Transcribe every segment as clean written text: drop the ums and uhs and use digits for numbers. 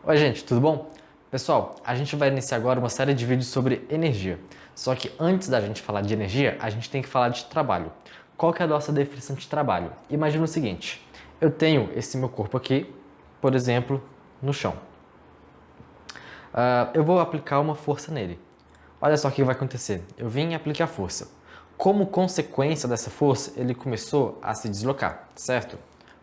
Oi gente, tudo bom? Pessoal, a gente vai iniciar agora uma série de vídeos sobre energia. Só que antes da gente falar de energia, a gente tem que falar de trabalho. Qual que é a nossa definição de trabalho? Imagina o seguinte, eu tenho esse meu corpo aqui, por exemplo, no chão. Eu vou aplicar uma força nele. Olha só o que vai acontecer. Eu vim aplicar força. Como consequência dessa força, ele começou a se deslocar, certo?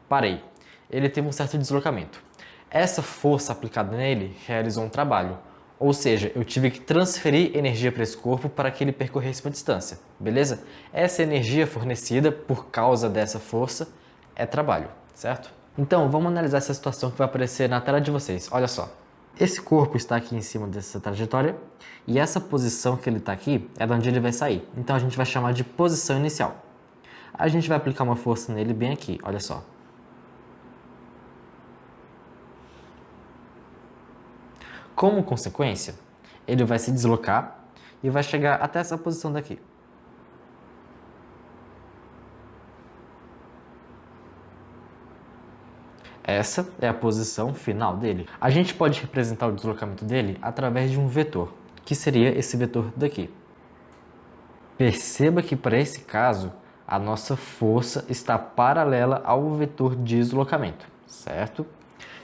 Parei. Ele teve um certo deslocamento. Essa força aplicada nele realizou um trabalho. Ou seja, eu tive que transferir energia para esse corpo para que ele percorresse uma distância, beleza? Essa energia fornecida por causa dessa força é trabalho, certo? Então, vamos analisar essa situação que vai aparecer na tela de vocês. Olha só. Esse corpo está aqui em cima dessa trajetória e essa posição que ele está aqui é de onde ele vai sair. Então a gente vai chamar de posição inicial. A gente vai aplicar uma força nele bem aqui, olha só. Como consequência, ele vai se deslocar e vai chegar até essa posição daqui. Essa é a posição final dele. A gente pode representar o deslocamento dele através de um vetor, que seria esse vetor daqui. Perceba que para esse caso, a nossa força está paralela ao vetor de deslocamento, certo?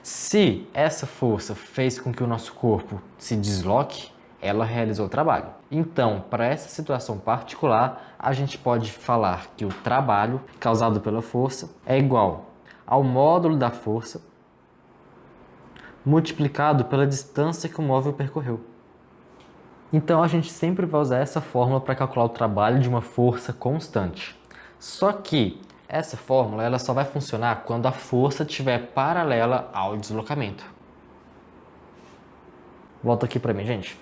Se essa força fez com que o nosso corpo se desloque, ela realizou o trabalho. Então, para essa situação particular, a gente pode falar que o trabalho causado pela força é igual ao módulo da força multiplicado pela distância que o móvel percorreu. Então a gente sempre vai usar essa fórmula para calcular o trabalho de uma força constante. Só que essa fórmula ela só vai funcionar quando a força estiver paralela ao deslocamento. Volta aqui para mim, gente.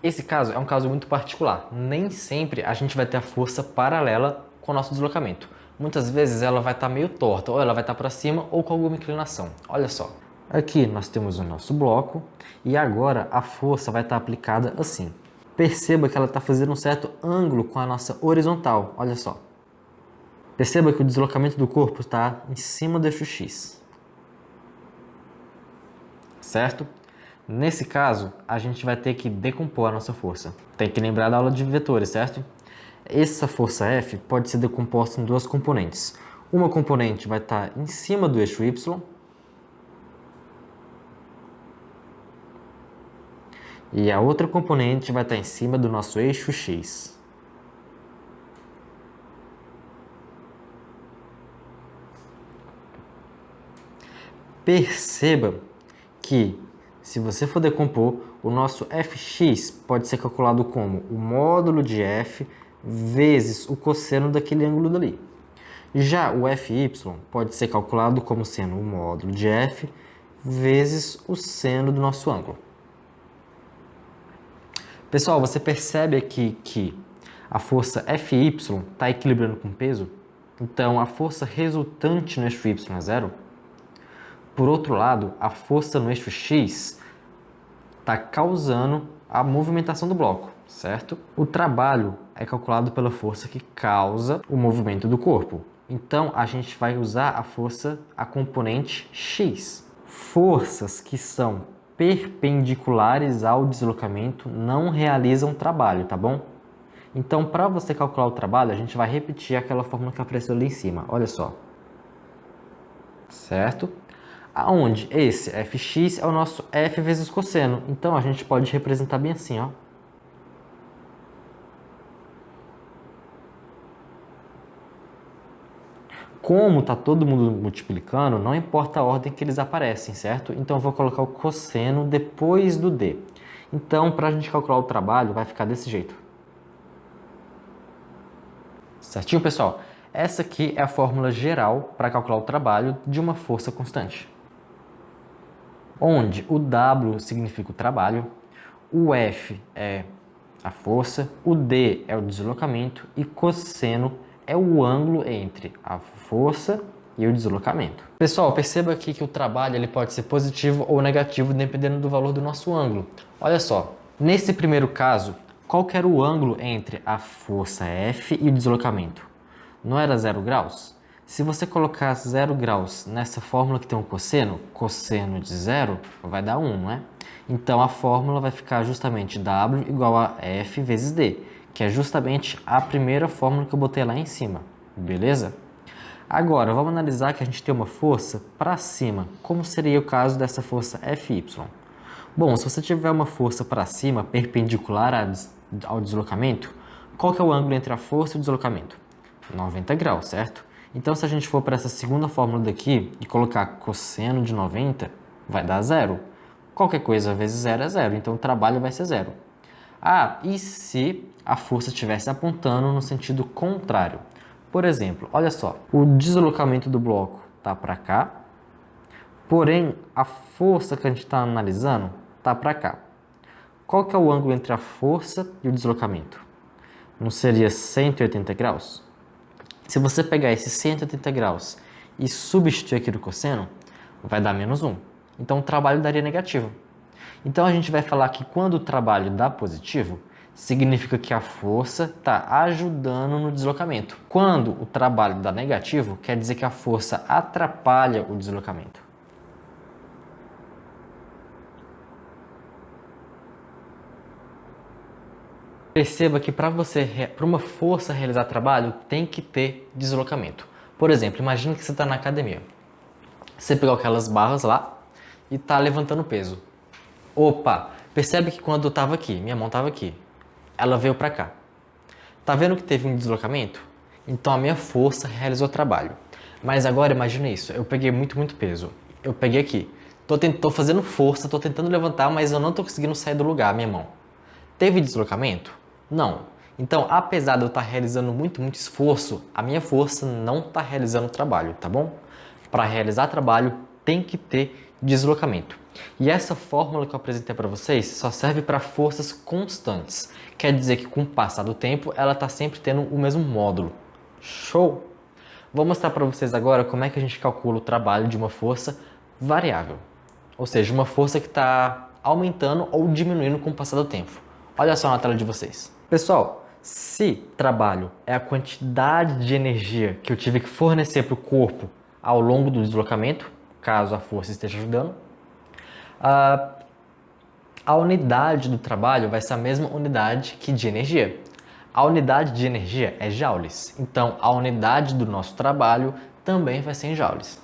Esse caso é um caso muito particular. Nem sempre a gente vai ter a força paralela com o nosso deslocamento. Muitas vezes ela vai estar meio torta, ou ela vai estar para cima ou com alguma inclinação. Olha só. Aqui nós temos o nosso bloco e agora a força vai estar aplicada assim. Perceba que ela está fazendo um certo ângulo com a nossa horizontal, olha só. Perceba que o deslocamento do corpo está em cima do eixo X. Certo? Nesse caso, a gente vai ter que decompor a nossa força. Tem que lembrar da aula de vetores, certo? Essa força F pode ser decomposta em duas componentes. Uma componente vai estar em cima do eixo Y e a outra componente vai estar em cima do nosso eixo X. Perceba que, se você for decompor, o nosso Fx pode ser calculado como o módulo de F vezes o cosseno daquele ângulo dali. Já o Fy pode ser calculado como sendo o módulo de F vezes o seno do nosso ângulo. Pessoal, você percebe aqui que a força Fy está equilibrando com o peso? Então, a força resultante no eixo Y é zero. Por outro lado, a força no eixo X está causando a movimentação do bloco, certo? O trabalho é calculado pela força que causa o movimento do corpo. Então, a gente vai usar a componente X. Forças que são perpendiculares ao deslocamento não realizam trabalho, tá bom? Então, para você calcular o trabalho, a gente vai repetir aquela fórmula que apareceu ali em cima. Olha só. Certo? Aonde esse Fx é o nosso F vezes cosseno. Então, a gente pode representar bem assim, ó. Como está todo mundo multiplicando, não importa a ordem que eles aparecem, certo? Então, eu vou colocar o cosseno depois do D. Então, para a gente calcular o trabalho, vai ficar desse jeito. Certinho, pessoal? Essa aqui é a fórmula geral para calcular o trabalho de uma força constante. Onde o W significa o trabalho, o F é a força, o D é o deslocamento e cosseno é o ângulo entre a força e o deslocamento. Pessoal, perceba aqui que o trabalho ele pode ser positivo ou negativo dependendo do valor do nosso ângulo. Olha só, nesse primeiro caso, qual que era o ângulo entre a força F e o deslocamento? Não era 0 graus? Se você colocar 0 graus nessa fórmula que tem um cosseno de 0 vai dar 1, né? Então a fórmula vai ficar justamente W igual a F vezes D, que é justamente a primeira fórmula que eu botei lá em cima, beleza? Agora, vamos analisar que a gente tem uma força para cima. Como seria o caso dessa força Fy? Bom, se você tiver uma força para cima, perpendicular ao deslocamento, qual que é o ângulo entre a força e o deslocamento? 90 graus, certo? Então, se a gente for para essa segunda fórmula daqui e colocar cosseno de 90, vai dar zero. Qualquer coisa vezes zero é zero, então o trabalho vai ser zero. Ah, e se a força estivesse apontando no sentido contrário? Por exemplo, olha só, o deslocamento do bloco está para cá, porém a força que a gente está analisando está para cá. Qual que é o ângulo entre a força e o deslocamento? Não seria 180 graus? Se você pegar esses 180 graus e substituir aqui no cosseno, vai dar menos 1. Então o trabalho daria negativo. Então a gente vai falar que quando o trabalho dá positivo, significa que a força está ajudando no deslocamento. Quando o trabalho dá negativo, quer dizer que a força atrapalha o deslocamento. Perceba que para uma força realizar trabalho, tem que ter deslocamento. Por exemplo, imagine que você está na academia. Você pegou aquelas barras lá e está levantando peso. Opa, percebe que quando eu estava aqui, minha mão estava aqui, ela veio para cá. Tá vendo que teve um deslocamento? Então a minha força realizou o trabalho. Mas agora imagine isso, eu peguei muito peso. Eu peguei aqui, tô fazendo força, tô tentando levantar, mas eu não tô conseguindo sair do lugar, minha mão. Teve deslocamento? Não. Então, apesar de eu estar realizando muito esforço, a minha força não está realizando o trabalho, tá bom? Para realizar trabalho, tem que ter deslocamento. E essa fórmula que eu apresentei para vocês só serve para forças constantes. Quer dizer que com o passar do tempo, ela está sempre tendo o mesmo módulo. Show? Vou mostrar para vocês agora como é que a gente calcula o trabalho de uma força variável. Ou seja, uma força que está aumentando ou diminuindo com o passar do tempo. Olha só na tela de vocês. Pessoal, se trabalho é a quantidade de energia que eu tive que fornecer para o corpo ao longo do deslocamento, caso a força esteja ajudando, a unidade do trabalho vai ser a mesma unidade que de energia. A unidade de energia é joules, então a unidade do nosso trabalho também vai ser em joules.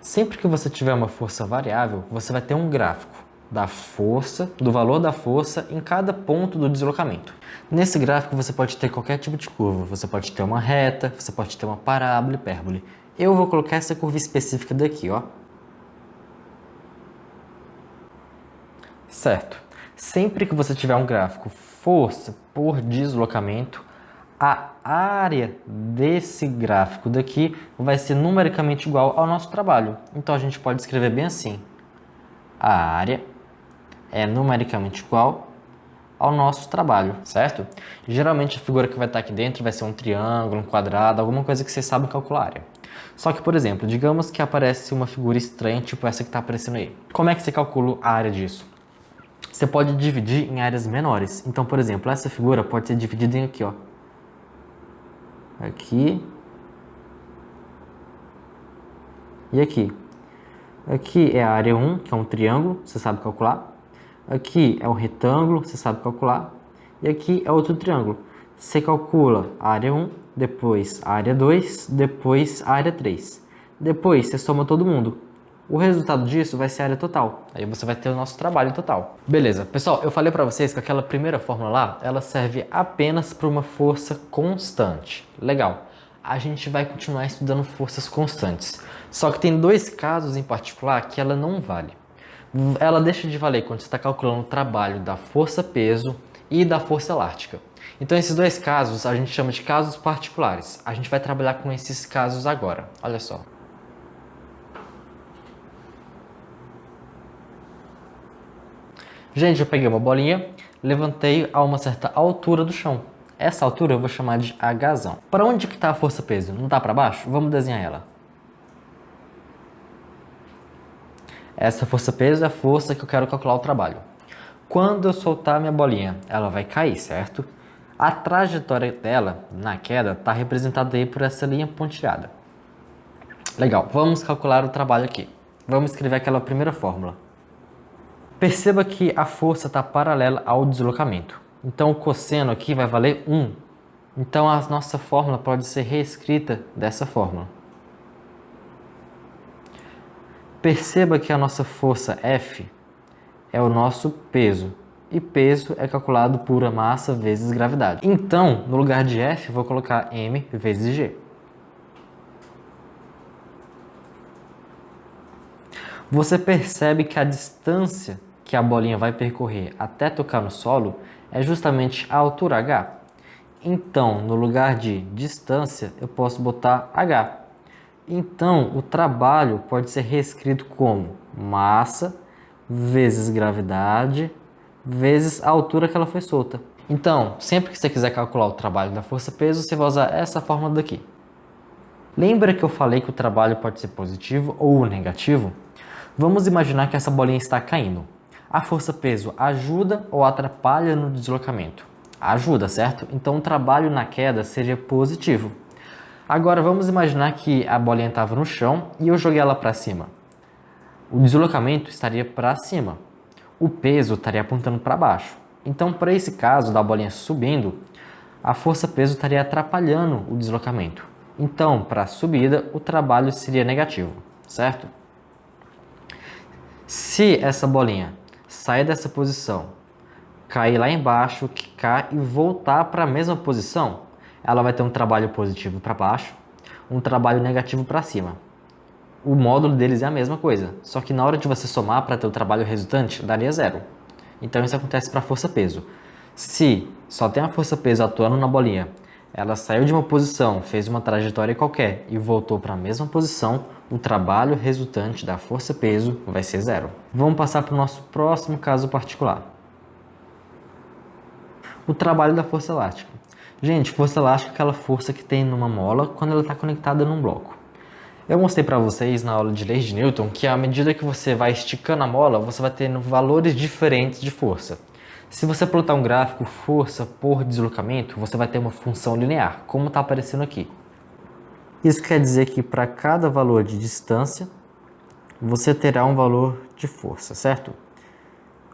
Sempre que você tiver uma força variável, você vai ter um gráfico da força, do valor da força em cada ponto do deslocamento. Nesse gráfico você pode ter qualquer tipo de curva, você pode ter uma reta, você pode ter uma parábola, hipérbole. Eu vou colocar essa curva específica daqui, ó. Certo. Sempre que você tiver um gráfico força por deslocamento, a área desse gráfico daqui vai ser numericamente igual ao nosso trabalho. Então a gente pode escrever bem assim: a área é numericamente igual ao nosso trabalho, certo? Geralmente a figura que vai estar aqui dentro vai ser um triângulo, um quadrado, alguma coisa que vocês sabem calcular a área. Só que, por exemplo, digamos que aparece uma figura estranha, tipo essa que está aparecendo aí. Como é que você calcula a área disso? Você pode dividir em áreas menores. Então, por exemplo, essa figura pode ser dividida em aqui, ó. Aqui. E aqui. Aqui é a área 1, que é um triângulo, você sabe calcular. Aqui é um retângulo, você sabe calcular. E aqui é outro triângulo. Você calcula a área 1, depois a área 2, depois a área 3. Depois você soma todo mundo. O resultado disso vai ser a área total. Aí você vai ter o nosso trabalho total. Beleza. Pessoal, eu falei para vocês que aquela primeira fórmula lá, ela serve apenas para uma força constante. Legal. A gente vai continuar estudando forças constantes. Só que tem dois casos em particular que ela não vale. Ela deixa de valer quando você está calculando o trabalho da força-peso e da força elástica. Então esses dois casos a gente chama de casos particulares. A gente vai trabalhar com esses casos agora. Olha só. Gente, eu peguei uma bolinha, levantei a uma certa altura do chão. Essa altura eu vou chamar de Hzão. Para onde que está a força-peso? Não está para baixo? Vamos desenhar ela. Essa força-peso é a força que eu quero calcular o trabalho. Quando eu soltar minha bolinha, ela vai cair, certo? A trajetória dela na queda está representada aí por essa linha pontilhada. Legal, vamos calcular o trabalho aqui. Vamos escrever aquela primeira fórmula. Perceba que a força está paralela ao deslocamento. Então o cosseno aqui vai valer 1. Então a nossa fórmula pode ser reescrita dessa fórmula. Perceba que a nossa força F é o nosso peso. E peso é calculado por a massa vezes gravidade. Então, no lugar de F, eu vou colocar M vezes G. Você percebe que a distância que a bolinha vai percorrer até tocar no solo é justamente a altura h. Então, no lugar de distância, eu posso botar h. Então, o trabalho pode ser reescrito como massa vezes gravidade vezes a altura que ela foi solta. Então, sempre que você quiser calcular o trabalho da força-peso, você vai usar essa fórmula daqui. Lembra que eu falei que o trabalho pode ser positivo ou negativo? Vamos imaginar que essa bolinha está caindo. A força-peso ajuda ou atrapalha no deslocamento? Ajuda, certo? Então o trabalho na queda seria positivo. Agora vamos imaginar que a bolinha estava no chão e eu joguei ela para cima. O deslocamento estaria para cima. O peso estaria apontando para baixo. Então, para esse caso da bolinha subindo, a força-peso estaria atrapalhando o deslocamento. Então, para a subida, o trabalho seria negativo, certo? Se essa bolinha sair dessa posição, cair lá embaixo, quicar e voltar para a mesma posição, ela vai ter um trabalho positivo para baixo, um trabalho negativo para cima. O módulo deles é a mesma coisa, só que na hora de você somar para ter o trabalho resultante, daria 0. Então isso acontece para a força-peso. Se só tem a força-peso atuando na bolinha, ela saiu de uma posição, fez uma trajetória qualquer e voltou para a mesma posição, o trabalho resultante da força-peso vai ser 0. Vamos passar para o nosso próximo caso particular. O trabalho da força elástica. Gente, força elástica é aquela força que tem numa mola quando ela está conectada num bloco. Eu mostrei para vocês na aula de leis de Newton que à medida que você vai esticando a mola, você vai tendo valores diferentes de força. Se você plotar um gráfico força por deslocamento, você vai ter uma função linear, como está aparecendo aqui. Isso quer dizer que para cada valor de distância, você terá um valor de força, certo?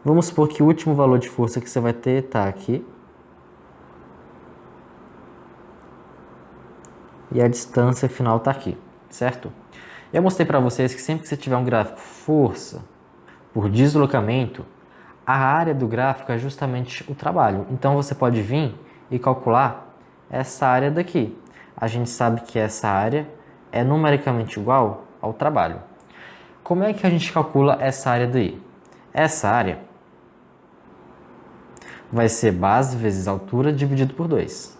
Vamos supor que o último valor de força que você vai ter está aqui. E a distância final está aqui, certo? Eu mostrei para vocês que sempre que você tiver um gráfico força por deslocamento, a área do gráfico é justamente o trabalho. Então você pode vir e calcular essa área daqui. A gente sabe que essa área é numericamente igual ao trabalho. Como é que a gente calcula essa área daí? Essa área vai ser base vezes altura dividido por 2.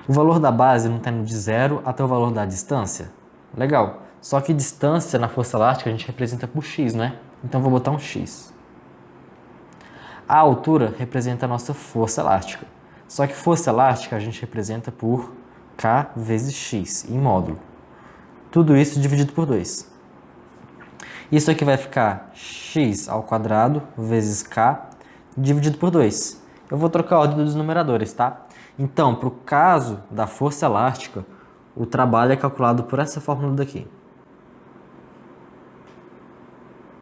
O valor da base não está indo de 0 até o valor da distância? Legal. Só que distância na força elástica a gente representa por x, né? Então vou botar um x. A altura representa a nossa força elástica. Só que força elástica a gente representa por k vezes x, em módulo. Tudo isso dividido por 2. Isso aqui vai ficar x ao quadrado vezes k dividido por 2. Eu vou trocar a ordem dos numeradores, tá? Então, para o caso da força elástica, o trabalho é calculado por essa fórmula daqui.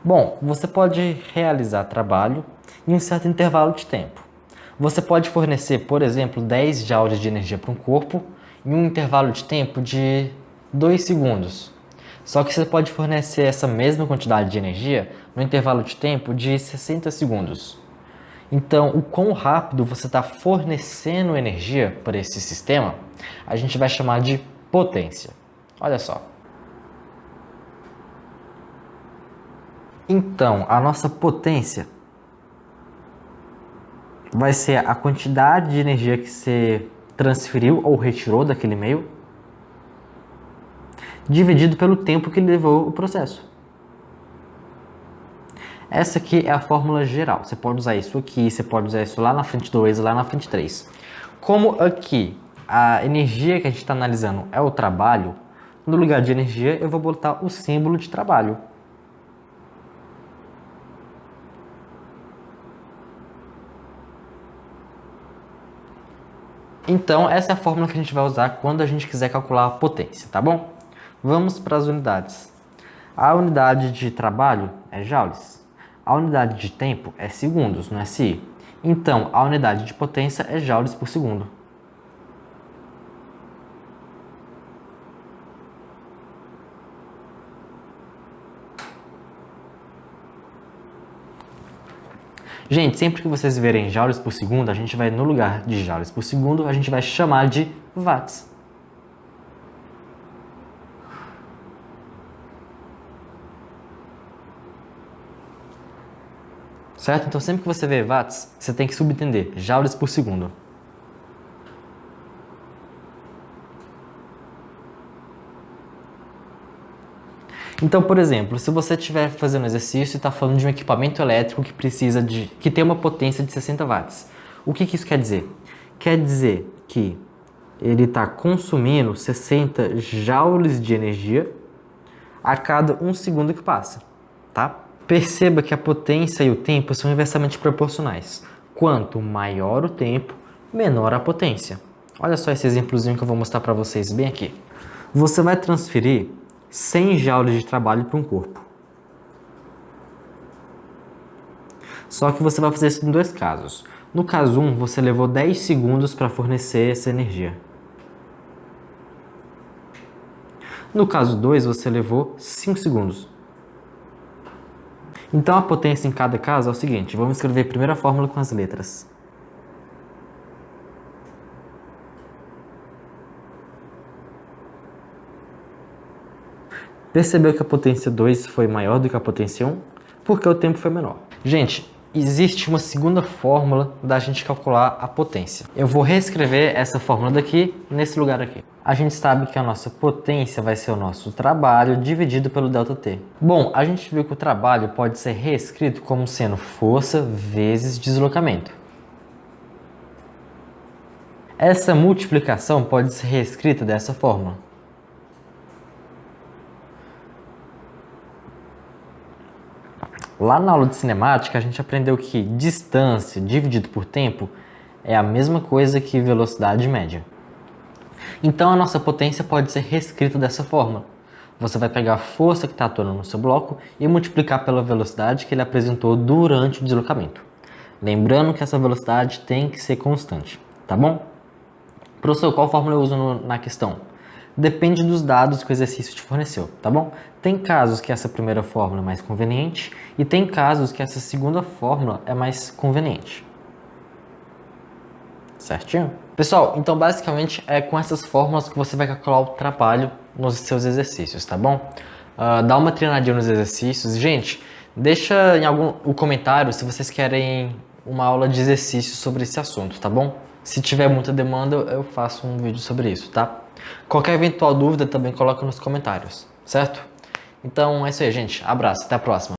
Bom, você pode realizar trabalho em um certo intervalo de tempo. Você pode fornecer, por exemplo, 10 joules de energia para um corpo em um intervalo de tempo de 2 segundos. Só que você pode fornecer essa mesma quantidade de energia no intervalo de tempo de 60 segundos. Então, o quão rápido você está fornecendo energia para esse sistema, a gente vai chamar de potência. Olha só. Então, a nossa potência vai ser a quantidade de energia que você transferiu ou retirou daquele meio, dividido pelo tempo que levou o processo. Essa aqui é a fórmula geral. Você pode usar isso aqui, você pode usar isso lá na frente 2, lá na frente 3. Como aqui a energia que a gente está analisando é o trabalho, no lugar de energia eu vou botar o símbolo de trabalho. Então, essa é a fórmula que a gente vai usar quando a gente quiser calcular a potência, tá bom? Vamos para as unidades. A unidade de trabalho é joules. A unidade de tempo é segundos, não é SI. Então, a unidade de potência é joules por segundo. Gente, sempre que vocês verem joules por segundo, a gente vai, no lugar de joules por segundo, a gente vai chamar de watts. Certo? Então, sempre que você vê watts, você tem que subentender joules por segundo. Então, por exemplo, se você estiver fazendo exercício e está falando de um equipamento elétrico que tem uma potência de 60 watts, o que isso quer dizer? Quer dizer que ele está consumindo 60 joules de energia a cada 1 segundo que passa, tá? Perceba que a potência e o tempo são inversamente proporcionais. Quanto maior o tempo, menor a potência. Olha só esse exemplozinho que eu vou mostrar para vocês bem aqui. Você vai transferir 100 joules de trabalho para um corpo. Só que você vai fazer isso em dois casos. No caso 1, você levou 10 segundos para fornecer essa energia. No caso 2, você levou 5 segundos. Então a potência em cada caso é o seguinte, vamos escrever a primeira fórmula com as letras. Percebeu que a potência 2 foi maior do que a potência 1? Porque o tempo foi menor. Gente, existe uma segunda fórmula da gente calcular a potência. Eu vou reescrever essa fórmula daqui, nesse lugar aqui. A gente sabe que a nossa potência vai ser o nosso trabalho dividido pelo ΔT. Bom, a gente viu que o trabalho pode ser reescrito como sendo força vezes deslocamento. Essa multiplicação pode ser reescrita dessa forma. Lá na aula de cinemática, a gente aprendeu que distância dividido por tempo é a mesma coisa que velocidade média. Então, a nossa potência pode ser reescrita dessa forma. Você vai pegar a força que está atuando no seu bloco e multiplicar pela velocidade que ele apresentou durante o deslocamento. Lembrando que essa velocidade tem que ser constante, tá bom? Professor, qual fórmula eu uso na questão? Depende dos dados que o exercício te forneceu, tá bom? Tem casos que essa primeira fórmula é mais conveniente e tem casos que essa segunda fórmula é mais conveniente. Certinho? Pessoal, então basicamente é com essas fórmulas que você vai calcular o trabalho nos seus exercícios, tá bom? Dá uma treinadinha nos exercícios. Gente, deixa em o comentário se vocês querem uma aula de exercícios sobre esse assunto, tá bom? Se tiver muita demanda, eu faço um vídeo sobre isso, tá? Qualquer eventual dúvida também coloca nos comentários, certo? Então é isso aí, gente. Abraço, até a próxima.